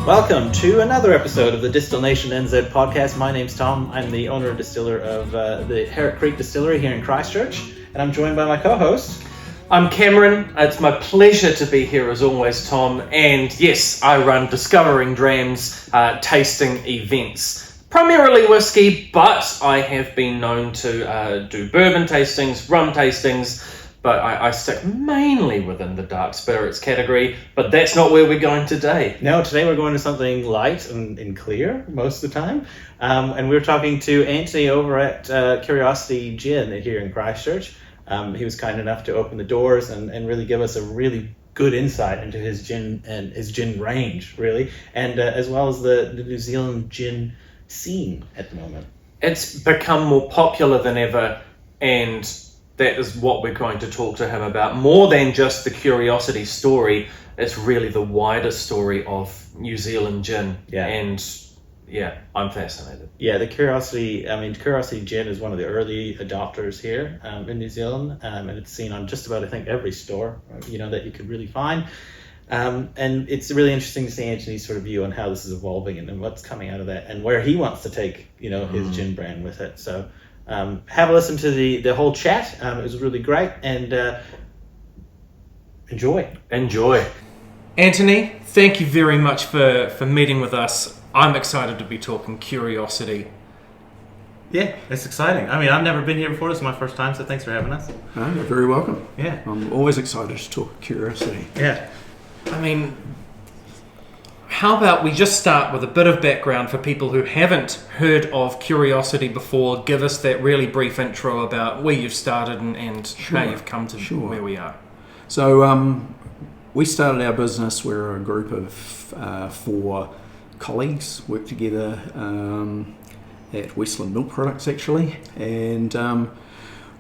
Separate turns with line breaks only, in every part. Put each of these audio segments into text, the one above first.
Welcome to another episode of the Distil-Nation podcast. My name's Tom. I'm the owner and distiller of the Herrick Creek Distillery here in Christchurch, and I'm joined by my co-host.
I'm Cameron. It's my pleasure to be here as always, Tom. And yes, I run Discovering Drams tasting events. Primarily whiskey, but I have been known to do bourbon tastings, rum tastings, but I stick mainly within the dark spirits category, but that's not where we're going today.
No, today we're going to something light and clear most of the time. And we're talking to Antony over at Curiosity Gin here in Christchurch. He was kind enough to open the doors and really give us a really good insight into his gin and his gin range, really, and as well as the New Zealand gin scene at the moment.
It's become more popular than ever, and that is what we're going to talk to him about. More than just the Curiosity story, it's really the wider story of New Zealand gin.
Yeah.
And yeah, I'm fascinated.
Yeah, Curiosity Gin is one of the early adopters here in New Zealand, and it's seen on just about, I think, every store, that you could really find. And it's really interesting to see Antony's sort of view on how this is evolving and what's coming out of that and where he wants to take, his gin brand with it. So have a listen to the whole chat. It was really great, and enjoy.
Antony, thank you very much for meeting with us. I'm excited to be talking Curiosity.
Yeah, it's exciting. I mean, I've never been here before. This is my first time, so thanks for having us.
No, you're very welcome.
Yeah.
I'm always excited to talk Curiosity.
Yeah.
I mean, how about we just start with a bit of background for people who haven't heard of Curiosity before. Give us that really brief intro about where you've started and how you've come to where we are.
So we started our business. We're a group of 4 colleagues, work together at Westland Milk Products actually, and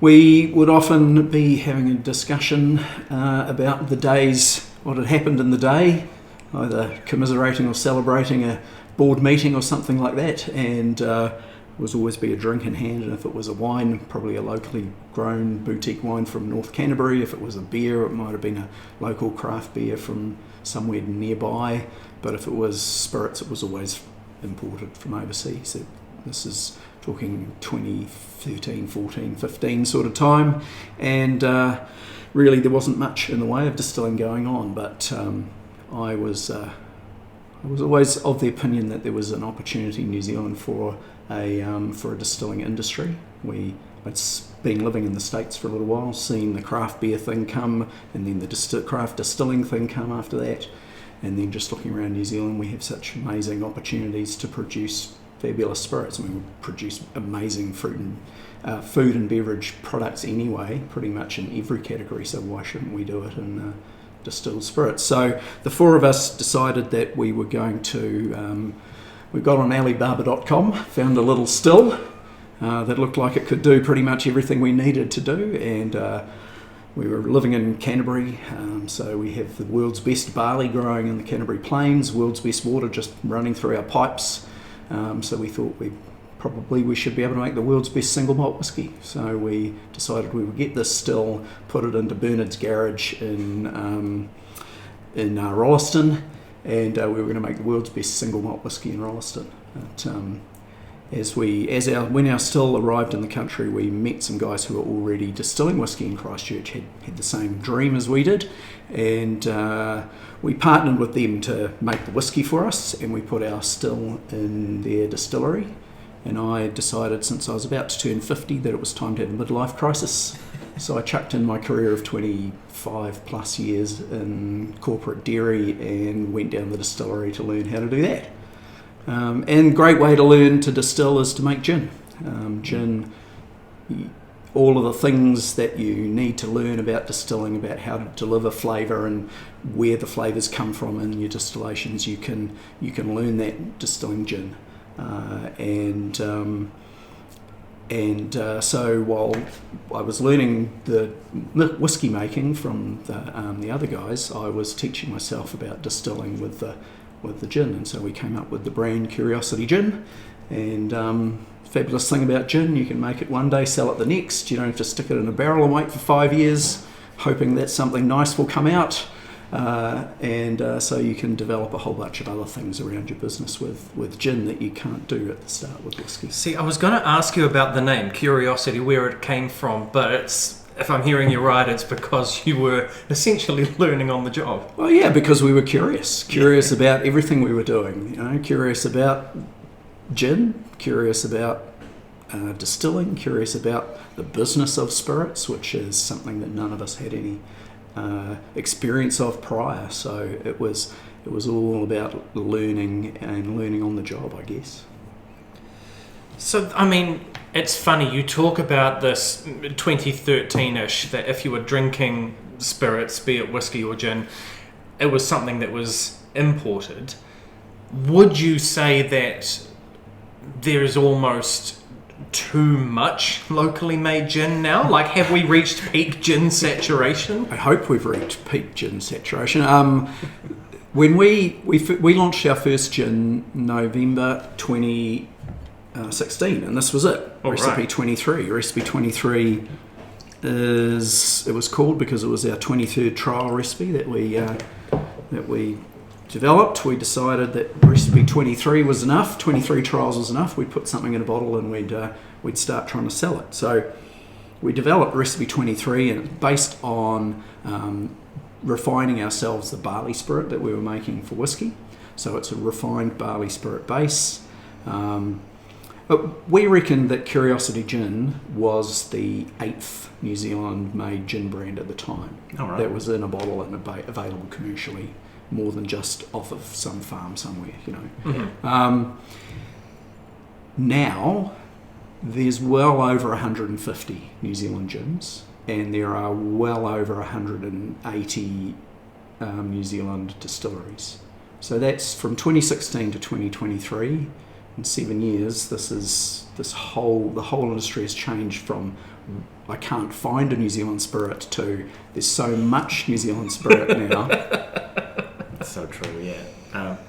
we would often be having a discussion about the days, what had happened in the day, either commiserating or celebrating a board meeting or something like that, and was always be a drink in hand, and if it was a wine, probably a locally grown boutique wine from North Canterbury. If it was a beer, it might have been a local craft beer from somewhere nearby, but if it was spirits, it was always imported from overseas. So this is talking 2013, 14, 15 sort of time, and really there wasn't much in the way of distilling going on, but I was always of the opinion that there was an opportunity in New Zealand for a distilling industry. I'd been living in the States for a little while, seen the craft beer thing come, and then the craft distilling thing come after that, and then just looking around New Zealand, we have such amazing opportunities to produce fabulous spirits. I mean, we produce amazing food and beverage products anyway, pretty much in every category, so why shouldn't we do it in distilled spirits? So the 4 of us decided that we were going to, we got on Alibaba.com, found a little still that looked like it could do pretty much everything we needed to do, and we were living in Canterbury, so we have the world's best barley growing in the Canterbury Plains, world's best water just running through our pipes, so we thought we should be able to make the world's best single malt whiskey. So we decided we would get this still, put it into Bernard's garage in Rolleston, and we were going to make the world's best single malt whiskey in Rolleston. But, when our still arrived in the country, we met some guys who were already distilling whiskey in Christchurch, had the same dream as we did, and we partnered with them to make the whiskey for us, and we put our still in their distillery. And I decided, since I was about to turn 50, that it was time to have a midlife crisis. So I chucked in my career of 25 plus years in corporate dairy and went down the distillery to learn how to do that. And great way to learn to distill is to make gin. Gin, all of the things that you need to learn about distilling, about how to deliver flavour and where the flavours come from in your distillations, you can learn that distilling gin. So while I was learning the whiskey making from the other guys, I was teaching myself about distilling with the gin, and so we came up with the brand Curiosity Gin. And fabulous thing about gin, you can make it one day, sell it the next. You don't have to stick it in a barrel and wait for 5 years hoping that something nice will come out. So you can develop a whole bunch of other things around your business with gin that you can't do at the start with whiskey.
See, I was going to ask you about the name, Curiosity, where it came from, but if I'm hearing you right, it's because you were essentially learning on the job.
Well, yeah, because we were curious about everything we were doing. Curious about gin, curious about distilling, curious about the business of spirits, which is something that none of us had any experience of prior. So it was all about learning on the job, I guess.
So, I mean, it's funny, you talk about this 2013-ish, that if you were drinking spirits, be it whiskey or gin, it was something that was imported. Would you say that there's almost too much locally made gin now? Like, have we reached peak gin saturation?
I hope we've reached peak gin saturation. When we launched our first gin November 2016, and this was it. Recipe 23. Recipe 23 it was called because it was our 23rd trial recipe that we developed. We decided that recipe 23 was enough. 23 trials was enough. We'd put something in a bottle and we'd start trying to sell it. So we developed recipe 23, and it's based on refining ourselves the barley spirit that we were making for whiskey. So it's a refined barley spirit base. But we reckon that Curiosity Gin was the 8th New Zealand made gin brand at the time. That was in a bottle and available commercially, more than just off of some farm somewhere,
Mm-hmm.
Now there's well over 150 New Zealand gins, and there are well over 180 New Zealand distilleries. So that's from 2016 to 2023. In 7 years, the whole industry has changed from I can't find a New Zealand spirit to there's so much New Zealand spirit now.
That's so true, yeah.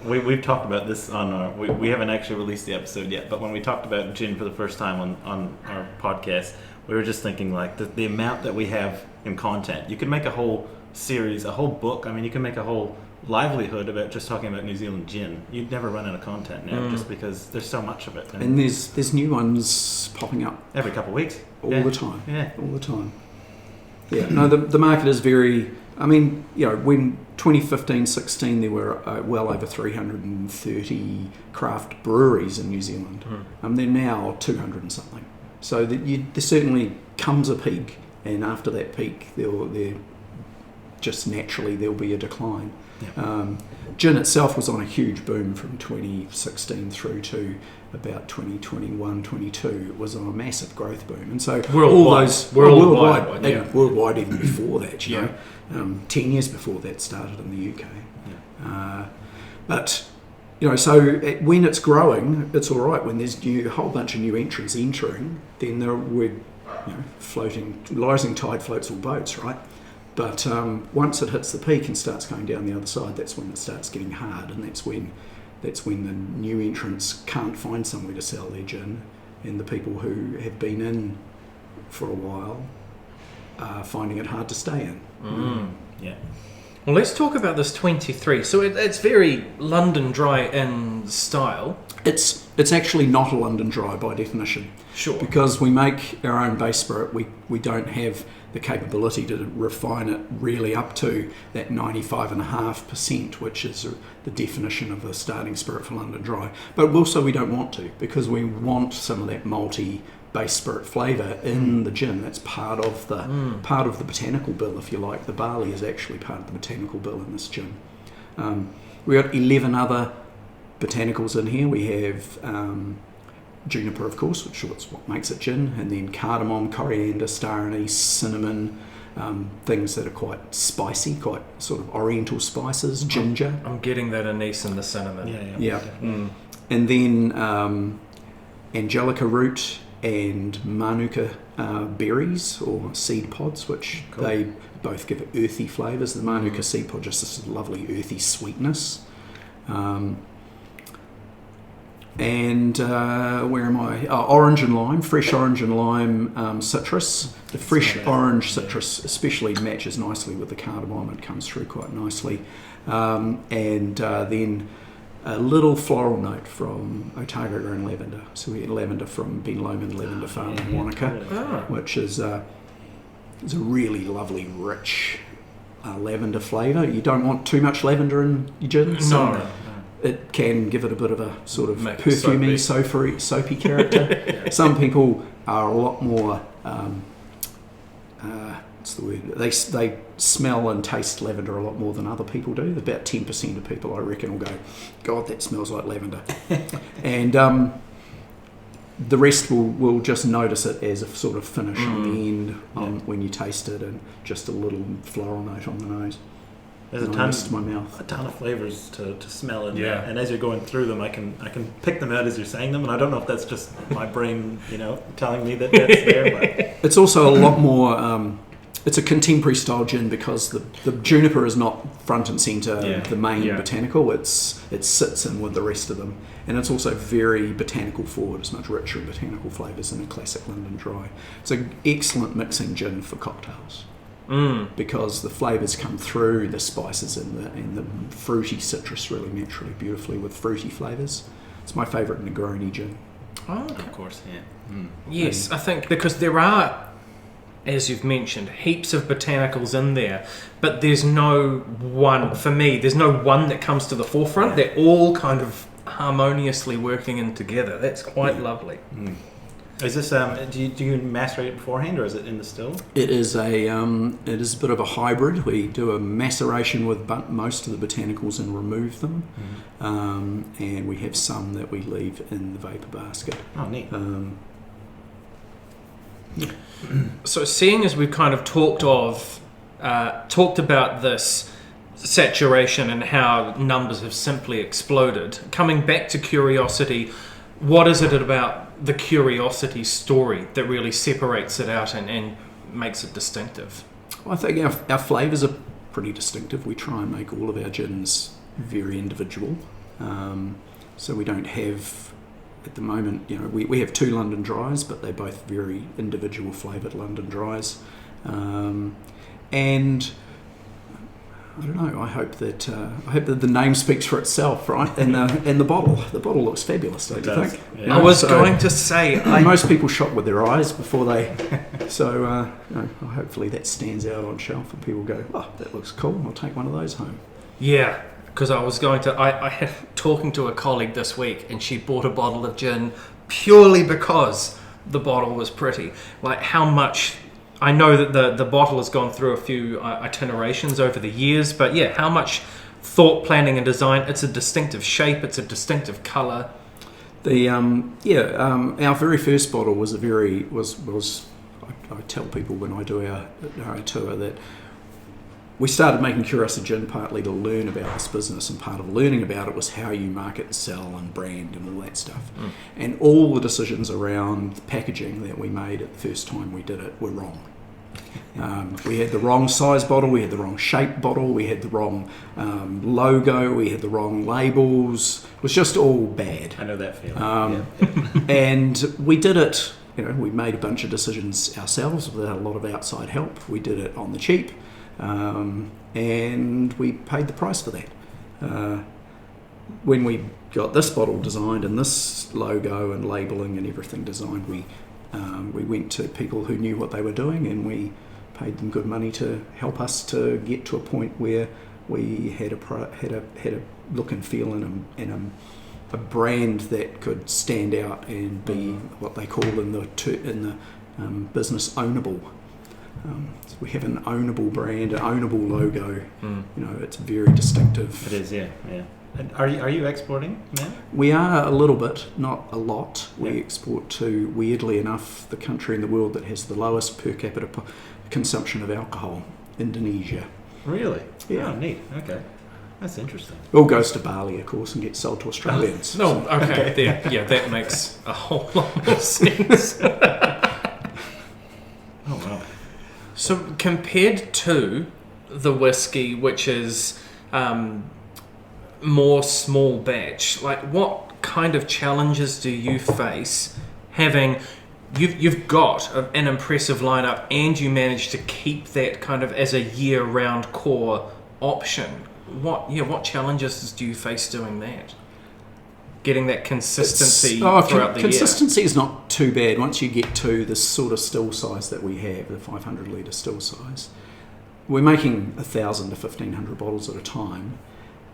We've talked about this on we haven't actually released the episode yet, but when we talked about gin for the first time on our podcast, we were just thinking like the amount that we have in content. You could make a whole series, a whole book. I mean, you can make a whole livelihood about just talking about New Zealand gin. You'd never run out of content now, just because there's so much of it.
And there's new ones popping up
every couple of weeks.
All the time.
Yeah.
All the time. Yeah. No, the market is very... I mean, when 2015-16 there were well over 330 craft breweries in New Zealand. They're now 200 and something. So there certainly comes a peak, and after that peak, there'll be a decline. Yeah. Gin itself was on a huge boom from 2016 through to about 2021-22. It was on a massive growth boom, and so worldwide even before that. You know, 10 years before that started in the UK. Yeah. But so when it's growing, it's all right. When there's a whole bunch of new entrants entering, then we're floating. Rising tide floats all boats, right? But once it hits the peak and starts going down the other side, that's when it starts getting hard, and that's when the new entrants can't find somewhere to sell their gin, and the people who have been in for a while are finding it hard to stay in.
Yeah.
Well, let's talk about this 23. So it's very London Dry in style.
It's actually not a London Dry by definition.
Sure. Because
we make our own base spirit, we don't have the capability to refine it really up to that 95.5%, which is the definition of the starting spirit for London Dry. But also we don't want to, because we want some of that malty base spirit flavour in the gin. That's part of the botanical bill, if you like. The barley is actually part of the botanical bill in this gin. We got 11 other botanicals in here. We have juniper, of course, which is what makes it gin, and then cardamom, coriander, star anise, cinnamon, things that are quite spicy, quite sort of oriental spices, ginger.
I'm getting that anise and the cinnamon.
Yeah. And then angelica root and manuka berries or seed pods, which they both give earthy flavours. The manuka seed pod just this lovely earthy sweetness. And where am I? Orange and lime, fresh orange and lime citrus. The fresh orange citrus especially matches nicely with the cardamom. It comes through quite nicely. And then a little floral note from Otago grown lavender. So we get lavender from Ben Lomond Lavender Farm in Wanaka, which is a really lovely, rich lavender flavour. You don't want too much lavender in your gin. So it can give it a bit of a sort of perfumey, soapy character. Some people are a lot more, what's the word? They smell and taste lavender a lot more than other people do. About 10% of people, I reckon, will go, God, that smells like lavender. And the rest will just notice it as a sort of finish on the end when you taste it, and just a little floral note on the nose.
There's a ton of flavors to smell in there, and as you're going through them, I can pick them out as you're saying them, and I don't know if that's just my brain, telling me that that's there. But
it's also a lot more. It's a contemporary style gin because the juniper is not front and centre, the main botanical. It sits in with the rest of them, and it's also very botanical forward. It's much richer in botanical flavours than a classic London Dry. It's an excellent mixing gin for cocktails. Because the flavours come through, the spices and the fruity citrus really naturally beautifully with fruity flavours. It's my favourite Negroni gin.
Oh, okay.
Of course,
Yes, I think because there are, as you've mentioned, heaps of botanicals in there, but there's no one, for me, there's no one that comes to the forefront. They're all kind of harmoniously working in together. That's quite lovely.
Is this do you macerate it beforehand, or is it in the still?
It is a bit of a hybrid. We do a maceration with most of the botanicals and remove them, and we have some that we leave in the vapor basket.
Oh, neat.
So, seeing as we've kind of talked about this saturation and how numbers have simply exploded, coming back to curiosity, what is it about the curiosity story that really separates it out and makes it distinctive?
Well, I think our flavours are pretty distinctive. We try and make all of our gins very individual. So we don't have, at the moment, we have 2 London Dries, but they're both very individual flavoured London Dries. And I don't know. I hope that the name speaks for itself, right? And the bottle looks fabulous, don't you think?
Yeah. I was going to say,
most people shop with their eyes before they. So hopefully that stands out on shelf, and people go, "Oh, that looks cool. I'll take one of those home."
Yeah, because I was going to. I had talking to a colleague this week, and she bought a bottle of gin purely because the bottle was pretty. Like how much. I know that the bottle has gone through a few itinerations over the years, but how much thought, planning, and design. It's a distinctive shape. It's a distinctive colour.
Our very first bottle was I tell people when I do our tour that we started making Curiosity Gin partly to learn about this business, and part of learning about it was how you market and sell and brand and all that stuff. And all the decisions around the packaging that we made at the first time we did it were wrong. We had the wrong size bottle, we had the wrong shape bottle, we had the wrong logo, we had the wrong labels. It was just all bad.
I know that feeling.
And we did it, we made a bunch of decisions ourselves without a lot of outside help. We did it on the cheap, and we paid the price for that. When we got this bottle designed and this logo and labelling and everything designed, we went to people who knew what they were doing, and we paid them good money to help us to get to a point where we had a look and feel and a brand that could stand out and be what they call in the business ownable. So we have an ownable brand, an ownable logo. It's very distinctive.
It is, yeah. And are you exporting now?
We are a little bit, not a lot. We export to, weirdly enough, the country in the world that has the lowest per capita consumption of alcohol, Indonesia.
Really?
Yeah.
Oh, neat. Okay. That's interesting.
It all goes to Bali, of course, and gets sold to Australians.
Okay. There. Yeah, that makes a whole lot more sense.
Oh, wow.
So compared to the whiskey, which is more small batch, like what kind of challenges do you face having you've got an impressive lineup and you manage to keep that kind of as a year-round core option? What challenges do you face doing that? Getting that consistency throughout the year.
Consistency is not too bad once you get to the sort of still size that we have, the 500 litre still size. We're making 1,000 to 1,500 bottles at a time,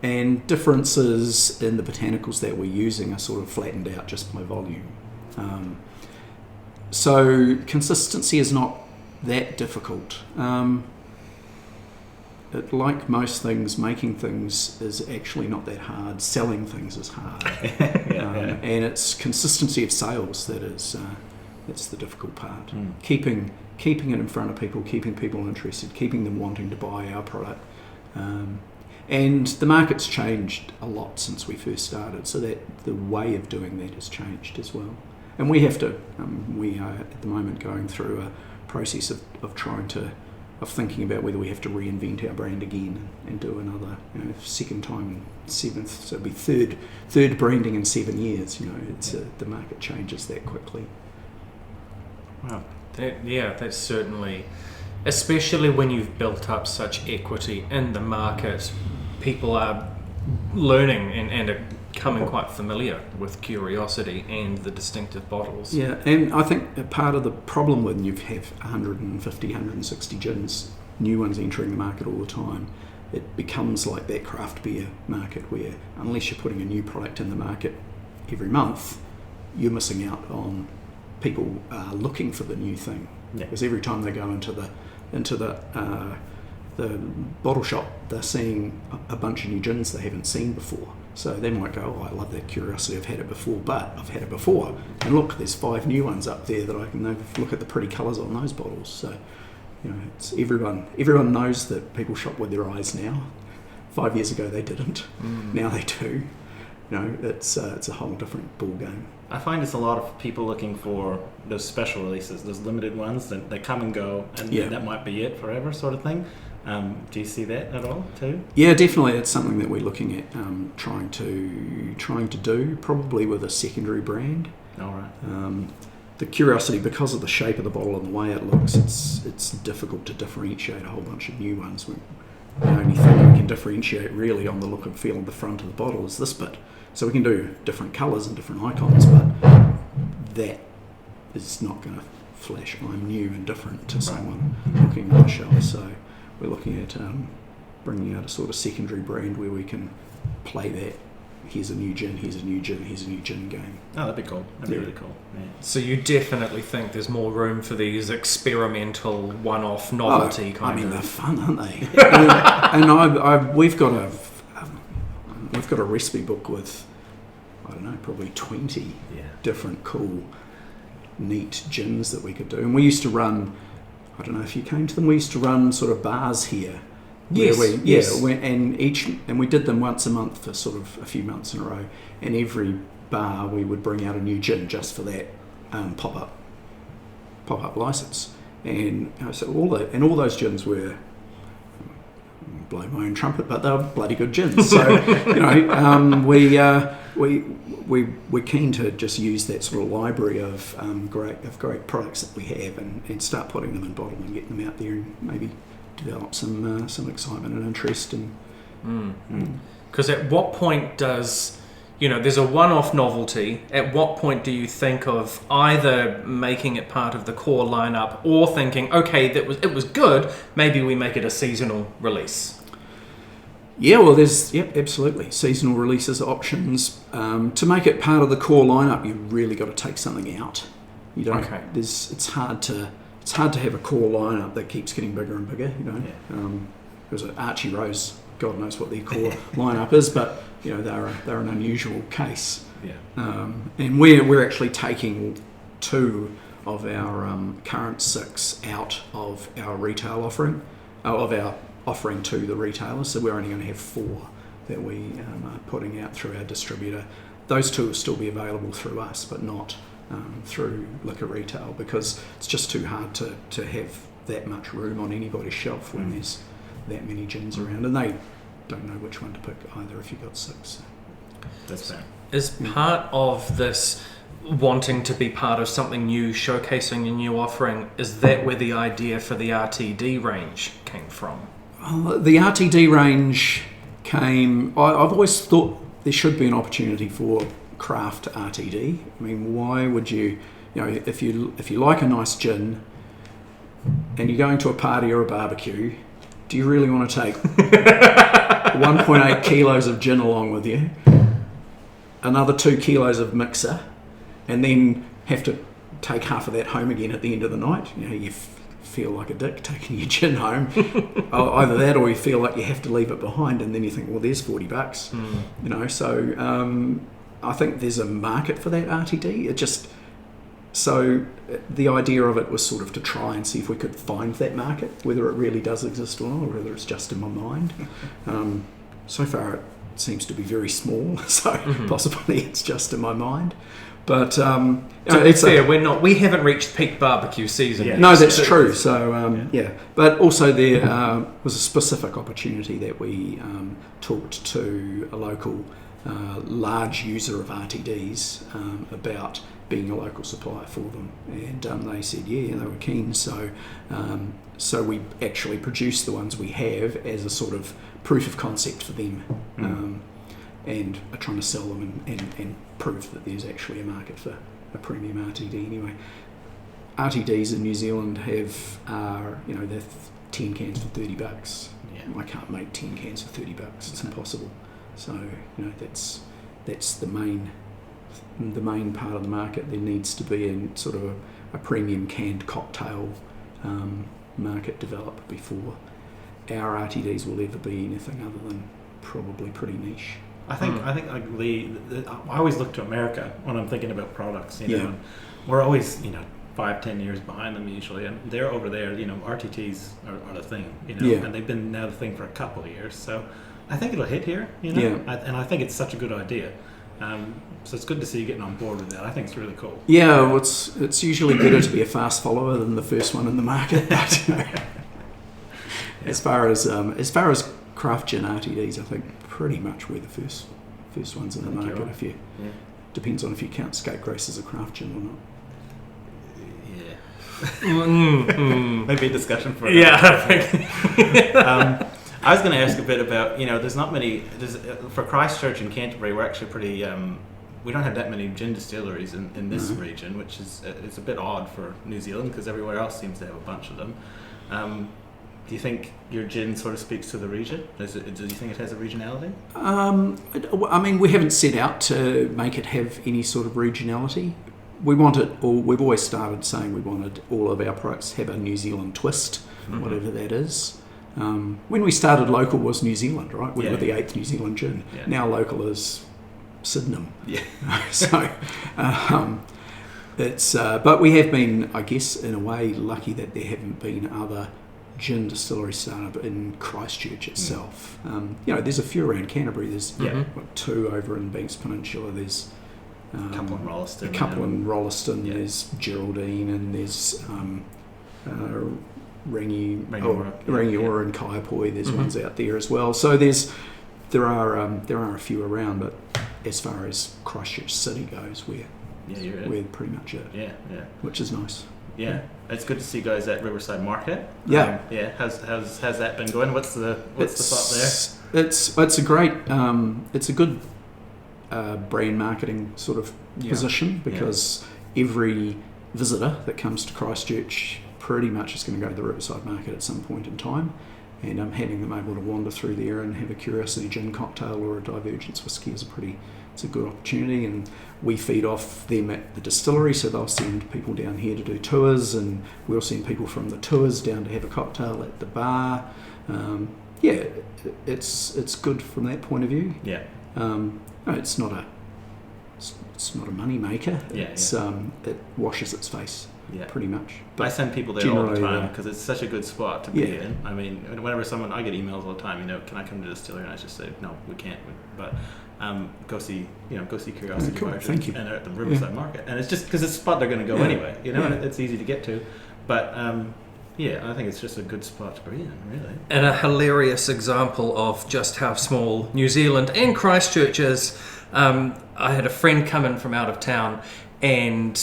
and differences in the botanicals that we're using are sort of flattened out just by volume. So consistency is not that difficult. Like most things, making things is actually not that hard. Selling things is hard. And it's consistency of sales that's the difficult part. Keeping it in front of people, keeping people interested, keeping them wanting to buy our product. And the market's changed a lot since we first started, so that the way of doing that has changed as well. And we have to, we are at the moment going through a process of thinking about whether we have to reinvent our brand again and do another second time, seventh, so it'll be third branding in 7 years. The market changes that quickly.
Wow. That's certainly, especially when you've built up such equity in the market, people are learning and are becoming quite familiar with Curiosity and the distinctive bottles.
Yeah, and I think part of the problem when you have 150, 160 gins, new ones entering the market all the time, it becomes like that craft beer market where unless you're putting a new product in the market every month, you're missing out on people looking for the new thing. Because every time they go into the bottle shop, they're seeing a bunch of new gins they haven't seen before. So they might go, I love that Curiosity, I've had it before, but I've had it before. And look, there's 5 new ones up there that I can look at the pretty colours on those bottles. So, it's everyone knows that people shop with their eyes now. 5 years ago they didn't. Now they do. It's a whole different ball game.
I find it's a lot of people looking for those special releases, those limited ones that they come and go, and that might be it forever, sort of thing. Do you see that at all too?
Yeah, definitely. It's something that we're looking at trying to do, probably with a secondary brand.
All right.
The Curiosity, because of the shape of the bottle and the way it looks, it's difficult to differentiate a whole bunch of new ones. The only thing we can differentiate really on the look and feel of the front of the bottle is this bit. So we can do different colours and different icons, but that is not going to flash I'm new and different to someone looking on the shelf. So we're looking at bringing out a sort of secondary brand where we can play that. Here's a new gin, here's a new gin, here's a new gin game.
Oh, that'd be cool. That'd be really cool. Yeah.
So you definitely think there's more room for these experimental, one-off novelty kind of...
they're fun, aren't they? and we've got a recipe book with, I don't know, probably 20 different cool, neat gins that we could do. And we used to run, I don't know if you came to them, we used to run sort of bars here.
Yes.
And we did them once a month for sort of a few months in a row. And every bar we would bring out a new gin just for that pop-up license. And so all those gins were, blow my own trumpet, but they were bloody good gins. So we're keen to just use that sort of library of great products that we have and start putting them in bottle and getting them out there and maybe develop some excitement and interest.
Because at what point does, there's a one-off novelty, at what point do you think of either making it part of the core lineup or thinking, okay, it was good, maybe we make it a seasonal release?
Yeah, well, absolutely. Seasonal releases options. To make it part of the core lineup, you've really got to take something out. You don't. Okay. It's hard to have a core lineup that keeps getting bigger and bigger. There's an Archie Rose. God knows what their core lineup is, but they're an unusual case.
Yeah.
And we're actually taking 2 of our current 6 out of our retail offering, of our offering to the retailers. So we're only going to have 4 that we are putting out through our distributor. Those 2 will still be available through us, but not through liquor retail, because it's just too hard to have that much room on anybody's shelf when there's that many gins around, and they don't know which one to pick either if you've got 6.
That's fair.
Is part of this wanting to be part of something new, showcasing a new offering, is that where the idea for the RTD range came from?
The RTD range came... I've always thought there should be an opportunity for craft RTD. I mean, why would you... if you like a nice gin and you're going to a party or a barbecue, do you really want to take 1.8 kilos of gin along with you, another 2 kilos of mixer, and then have to take half of that home again at the end of the night? You feel like a dick taking your gin home. Either that, or you feel like you have to leave it behind, and then you think, well, there's $40. So I think there's a market for that RTD. So the idea of it was sort of to try and see if we could find that market, whether it really does exist or not, or whether it's just in my mind. So far it seems to be very small, so possibly it's just in my mind. But
it's fair. We haven't reached peak barbecue season.
Yeah. No, that's true. So but also there was a specific opportunity that we talked to a local large user of RTDs about being a local supplier for them, and they said they were keen. So we actually produced the ones we have as a sort of proof of concept for them, and are trying to sell them and prove that there's actually a market for a premium RTD anyway. RTDs in New Zealand they're 10 cans for $30. I can't make 10 cans for $30. It's impossible. So that's the main part of the market. There needs to be a sort of a premium canned cocktail market developed before our RTDs will ever be anything other than probably pretty niche.
I think like I always look to America when I'm thinking about products. And we're always 5-10 years behind them usually, and they're over there. RTTs are the thing. And they've been now the thing for a couple of years. So I think it'll hit here. And I think it's such a good idea. So it's good to see you getting on board with that. I think it's really cool.
Yeah, well, it's usually better to be a fast follower than the first one in the market. But as far as craft gin RTDs, I think pretty much we're the first ones in the market. Right. Depends on if you count Scapegrace as a craft gin or
not. Maybe a discussion for another. I was going to ask a bit about, there's not many, for Christchurch and Canterbury, we're actually pretty, we don't have that many gin distilleries in this region, which is it's a bit odd for New Zealand because everywhere else seems to have a bunch of them. Do you think your gin sort of speaks to the region? Do you think it has a regionality?
I mean, we haven't set out to make it have any sort of regionality. We've always started saying we wanted all of our products to have a New Zealand twist, whatever that is. When we started, local was New Zealand, right? We were the 8th New Zealand gin. Yeah. Now local is Sydenham. Yeah. So it's but we have been, I guess, in a way, lucky that there haven't been other gin distilleries started up in Christchurch itself. There's a few around Canterbury. There's 2 over in Banks Peninsula. There's
a couple in Rolleston.
Yeah. There's Geraldine, and there's Rangiora and Kaiapoi. There's ones out there as well. So there are a few around, but as far as Christchurch City goes, we're pretty much it. Yeah. Which is nice.
Yeah, it's good to see you guys at Riverside Market.
Yeah.
How's that been going? What's the thought there?
It's a great it's a good brand marketing sort of position, because every visitor that comes to Christchurch pretty much is going to go to the Riverside Market at some point in time, and having them able to wander through there and have a Curiosity Gin cocktail or a Divergence whiskey it's a good opportunity. And we feed off them at the distillery, so they'll send people down here to do tours, and we'll send people from the tours down to have a cocktail at the bar. It's good from that point of view. It's not a money maker. It washes its face pretty much. But
I send people there all the time because it's such a good spot to be in. I mean, whenever I get emails all the time, can I come to the distillery? And I just say, no, we can't. But go see Curiosity
cool. Thank you.
And they're at the Riverside Market, and it's just because it's a spot they're going to go anyway. And it's easy to get to. But I think it's just a good spot to be in, really.
And a hilarious example of just how small New Zealand and Christchurch is. I had a friend come in from out of town, and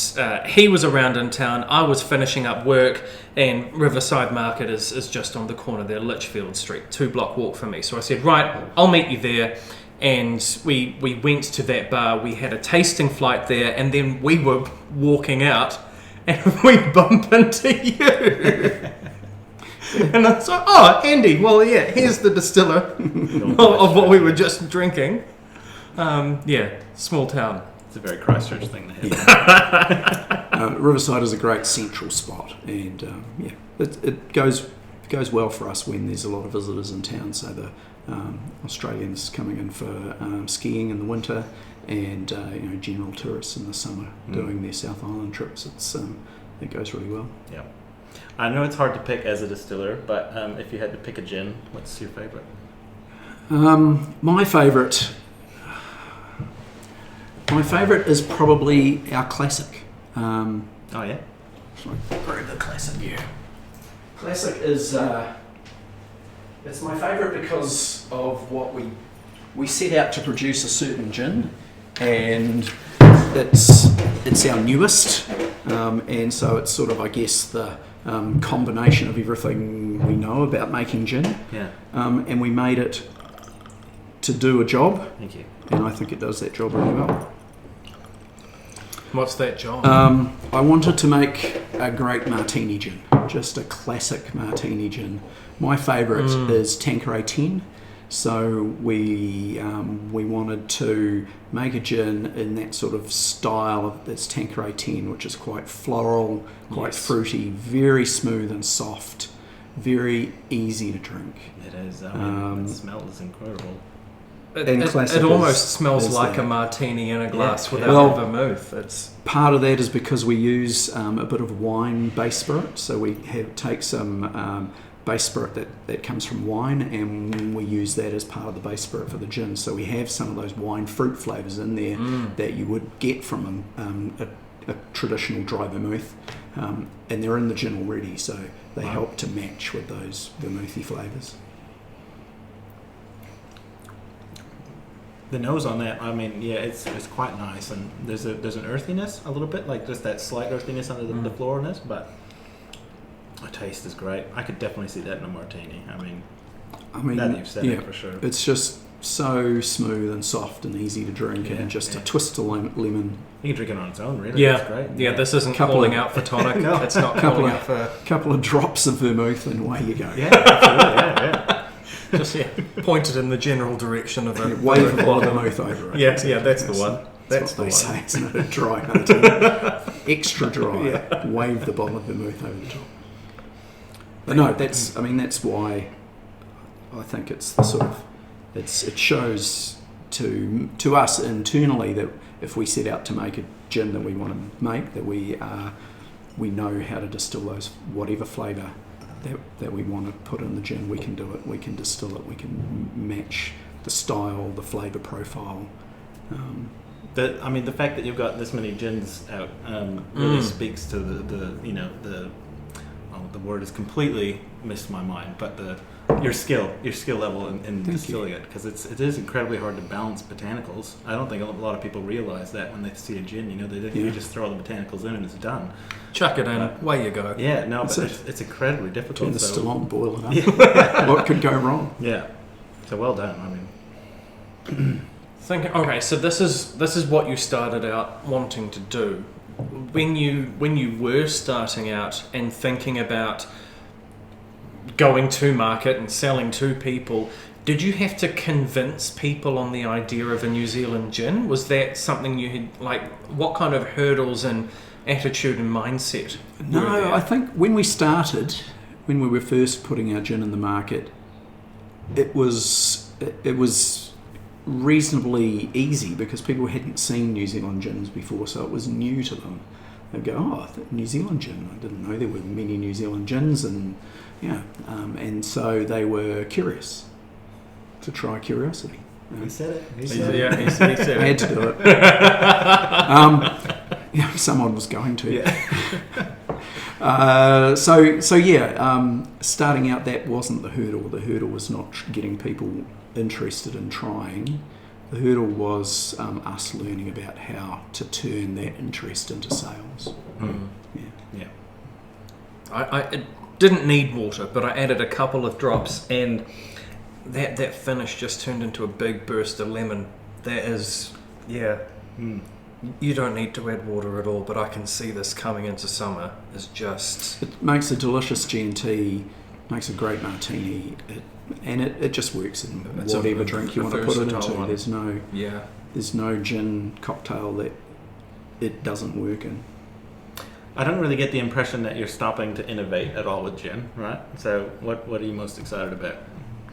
he was around in town. I was finishing up work, and Riverside Market is just on the corner there, Litchfield Street, 2-block walk for me. So I said, right, I'll meet you there. And we went to that bar. We had a tasting flight there, and then we were walking out, and we bump into you. And I was like, oh, Andy, well, yeah, here's the distiller of what we were just drinking. Small town.
It's a very Christchurch thing to have.
Riverside is a great central spot, and it goes well for us when there's a lot of visitors in town. So the Australians coming in for skiing in the winter, and general tourists in the summer doing their South Island trips. It goes really well.
Yeah, I know it's hard to pick as a distiller, but if you had to pick a gin, what's your favourite?
My favourite is probably our classic.
Oh yeah.
Sorry, grab the classic. Yeah. Classic is. It's my favourite because of what we set out to produce a certain gin, and it's our newest, and so it's sort of, I guess, the combination of everything we know about making gin.
Yeah.
And we made it to do a job.
Thank you.
And I think it does that job really well.
What's that job?
I wanted to make a great martini gin, just a classic martini gin. My favourite is Tanqueray 10, so we wanted to make a gin in that sort of style of this Tanqueray 10, which is quite floral, quite fruity, very smooth and soft, very easy to drink.
It is. The smell is incredible.
It almost smells like a martini in a glass without vermouth. It's
part of that is because we use a bit of wine base spirit, so we take some base spirit that comes from wine, and we use that as part of the base spirit for the gin. So we have some of those wine fruit flavours in there that you would get from a traditional dry vermouth, and they're in the gin already, so they help to match with those vermouthy flavours.
The nose on that, I mean, yeah, it's quite nice, and there's an earthiness a little bit, like just that slight earthiness under the floriness, but the taste is great. I could definitely see that in a martini. I mean now that you've said it, for sure.
It's just so smooth and soft and easy to drink, and just a twist of lemon.
You can drink it on its own, really.
Yeah,
it's great.
Yeah, this isn't calling out for tonic.
No.
It's not calling out for...
Couple of drops of vermouth, and away you go.
Yeah, absolutely, yeah.
Just pointed in the general direction of it.
Wave the bottle of vermouth over it.
Yeah, that's the one.
That's what they say, isn't it? A dry martini. Extra dry. Yeah. Wave the bottle of vermouth over the top. But no, that's why I think it's the sort of it shows to us internally that if we set out to make a gin that we want to make, that we know how to distill those whatever flavour that we want to put in the gin. We can do it. We can distill it. We can match the style, the flavour profile.
The fact that you've got this many gins out really speaks to the word has completely missed my mind, but your skill level in distilling it, because it is incredibly hard to balance botanicals. I don't think a lot of people realize that when they see a gin. You just throw the botanicals in and it's done.
Chuck it in, away you go.
Yeah, no, but it's incredibly difficult.
Turn the still on, boil it up. What could go wrong?
Yeah, so well done.
Okay, so this is what you started out wanting to do. When you were starting out and thinking about going to market and selling to people, did you have to convince people on the idea of a New Zealand gin? Was that something you had, what kind of hurdles and attitude and mindset?
No, I think when we were first putting our gin in the market, it was reasonably easy because people hadn't seen New Zealand gins before, so it was new to them. They'd go, New Zealand gin, I didn't know there were many New Zealand gins, and and so they were curious, to try curiosity.
He said it.
He said it.
I had to do it. Someone was going to.
Yeah.
Starting out, that wasn't the hurdle. The hurdle was not getting people interested in trying. The hurdle was us learning about how to turn that interest into sales.
Yeah.
I didn't need water, but I added a couple of drops, and that finish just turned into a big burst of lemon. That is, you don't need to add water at all, but I can see this coming into summer is just...
It makes a delicious G&T, makes a great martini, it just works in whatever drink you want to put it into.
One.
There's no gin cocktail that it doesn't work in.
I don't really get the impression that you're stopping to innovate at all with gin, right? So what are you most excited about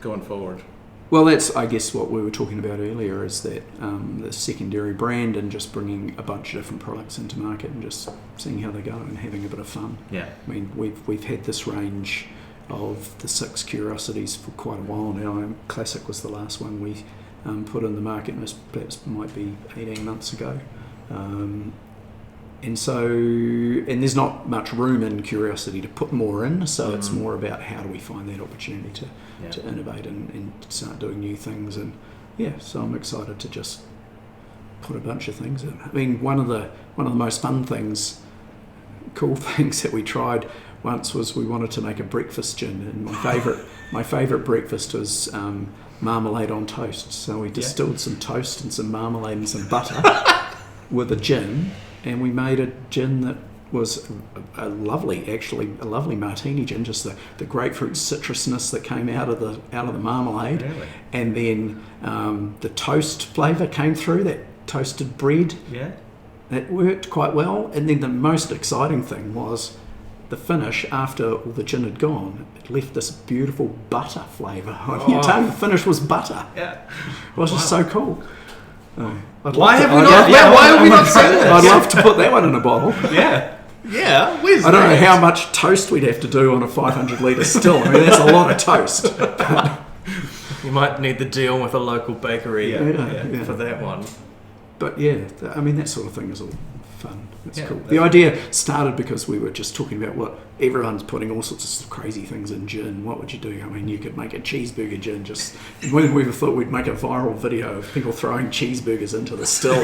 going forward?
Well, that's, I guess, what we were talking about earlier, is that the secondary brand and just bringing a bunch of different products into market and just seeing how they go and having a bit of fun.
Yeah.
I mean, we've had this range of the 6 curiosities for quite a while now. Classic was the last one we put in the market, perhaps might be 18 months ago. And there's not much room in curiosity to put more in, so it's more about how do we find that opportunity to innovate and start doing new things. And so I'm excited to just put a bunch of things in. I mean, one of the most fun things, cool things that we tried once was we wanted to make a breakfast gin, and my favourite breakfast was marmalade on toast. So we distilled some toast and some marmalade and some butter with a gin, and we made a gin that was a lovely martini gin, just the grapefruit citrusness that came out of the marmalade,
really?
And then the toast flavour came through, that toasted bread.
Yeah.
That worked quite well. And then the most exciting thing was the finish. After all the gin had gone, it left this beautiful butter flavour on your tongue. The finish was butter.
Yeah.
It was just so cool.
Why have we not seen this?
I'd love to put that one in a bottle.
Yeah.
Yeah,
I don't know how much toast we'd have to do on a 500 litre still. I mean, that's a lot of toast.
You might need the deal with a local bakery for that one.
But I mean, that sort of thing is all fun. It's cool.
That's
The idea started because we were just talking about what everyone's putting all sorts of crazy things in gin. What would you do? I mean, you could make a cheeseburger gin. Just when we thought we'd make a viral video of people throwing cheeseburgers into the still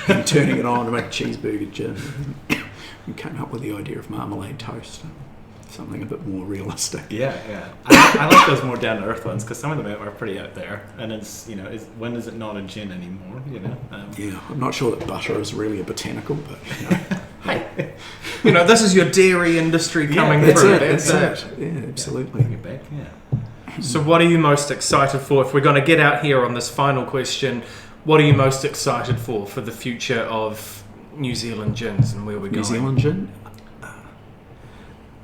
and turning it on to make a cheeseburger gin. We came up with the idea of marmalade toast. Something a bit more realistic.
Yeah. I like those more down to earth ones, because some of them are pretty out there, and it's when is it not a gin anymore?
I'm not sure that butter is really a botanical, but
hey, this is your dairy industry coming through.
That's it. Yeah, absolutely.
Bring it back. Yeah.
So, what are you most excited for? If we're going to get out here on this final question, what are you most excited for the future of New Zealand gins and where we're going?
New Zealand gin.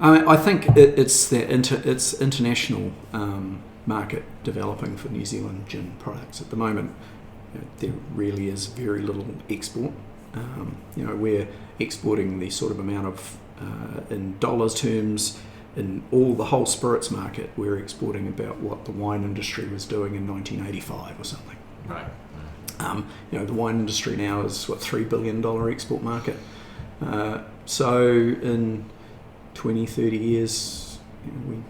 I think it's international market developing for New Zealand gin products. At the moment, there really is very little export. We're exporting the sort of amount of, in dollars terms, in the whole spirits market, we're exporting about what the wine industry was doing in 1985 or something.
Right.
The wine industry now is $3 billion export market. So in 20-30 years,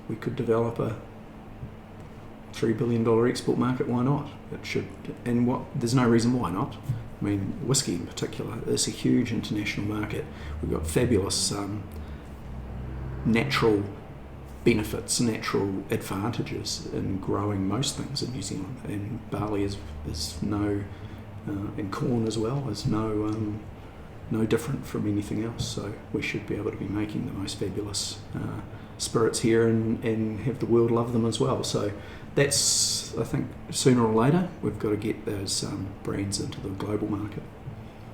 we could develop a $3 billion export market. Why not? It should, and there's no reason why not. I mean, whiskey in particular is a huge international market. We've got fabulous natural benefits, natural advantages in growing most things in New Zealand, and barley is no, and corn as well is no different from anything else. So we should be able to be making the most fabulous spirits here and have the world love them as well. So that's, I think, sooner or later we've got to get those brands into the global market.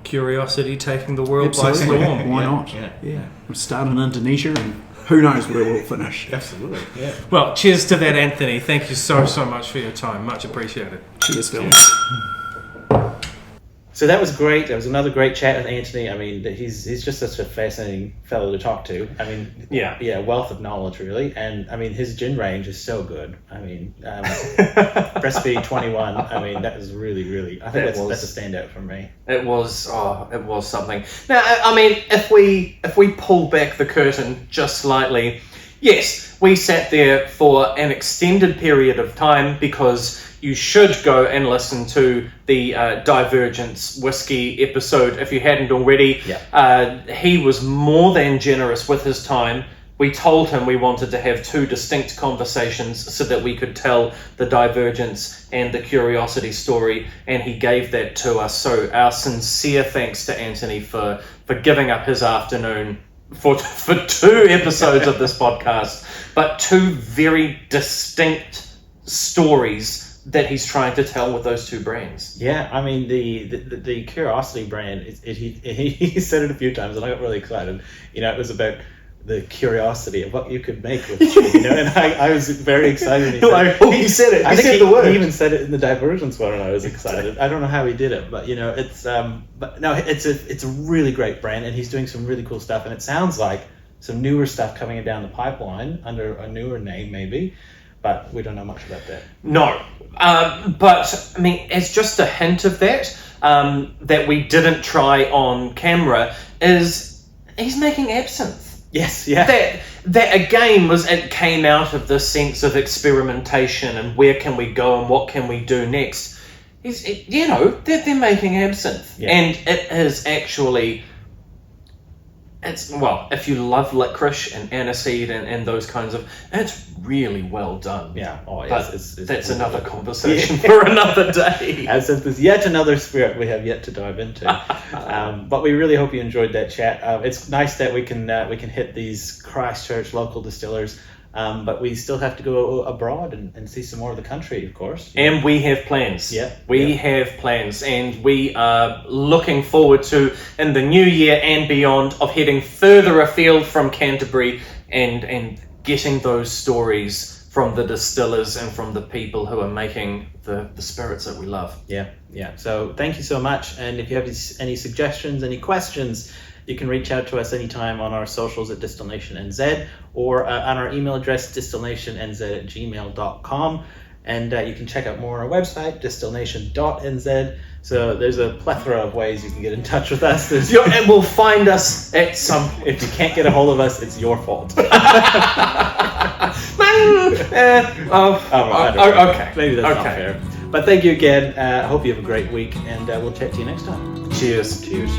Curiosity taking the world by storm.
Why not? Yeah. We'll start in Indonesia and who knows where we'll finish.
Absolutely. Yeah.
Well, cheers to that, Anthony. Thank you so much for your time. Much appreciated.
Cheers, Phil.
So that was great. That was another great chat with Antony. I mean, he's just such a fascinating fellow to talk to. I mean, wealth of knowledge, really. And I mean, his gin range is so good. I mean, Recipe 21. I mean, that was really, really. I think that's a standout for me.
It was something. Now, I mean, if we pull back the curtain just slightly, Yes, we sat there for an extended period of time because you should go and listen to the Divergence Whiskey episode if you hadn't already.
Yeah.
He was more than generous with his time. We told him we wanted to have 2 distinct conversations so that we could tell the Divergence and the Curiosity story, and he gave that to us. So our sincere thanks to Antony for giving up his afternoon for 2 episodes of this podcast, but 2 very distinct stories that he's trying to tell with those 2 brands.
Yeah, I mean the Curiosity brand. He said it a few times, and I got really excited. It was about the curiosity of what you could make with tea, and I was very excited.
He said it.
I
He
think
said the word.
He even said it in the Divergence one, and I was excited. I don't know how he did it, but it's a really great brand, and he's doing some really cool stuff. And it sounds like some newer stuff coming down the pipeline under a newer name, maybe, but we don't know much about that.
No, but I mean, as just a hint of that, that we didn't try on camera, is he's making absinthe.
Yes, yeah.
That again it came out of the sense of experimentation and where can we go and what can we do next. They're making absinthe, and it is actually. If you love licorice and aniseed and those kinds of, it's really well done.
Yeah. Oh,
but
it's
that's another conversation for another day.
Absinthe is yet another spirit we have yet to dive into. But we really hope you enjoyed that chat. It's nice that we can hit these Christchurch local distillers. But we still have to go abroad and see some more of the country, of course.
And we have plans. We have plans, and we are looking forward to, in the new year and beyond, of heading further afield from Canterbury and getting those stories from the distillers and from the people who are making the spirits that we love.
Yeah. So thank you so much. And if you have any suggestions, any questions, you can reach out to us anytime on our socials at distilnationnz or on our email address, distilnationnz@gmail.com. And you can check out more on our website, distilnation.nz. So there's a plethora of ways you can get in touch with us.
And we'll find us at some...
If you can't get a hold of us, it's your fault.
Okay.
Maybe that's not fair. But thank you again. I hope you have a great week, and we'll chat to you next time.
Cheers.
Cheers.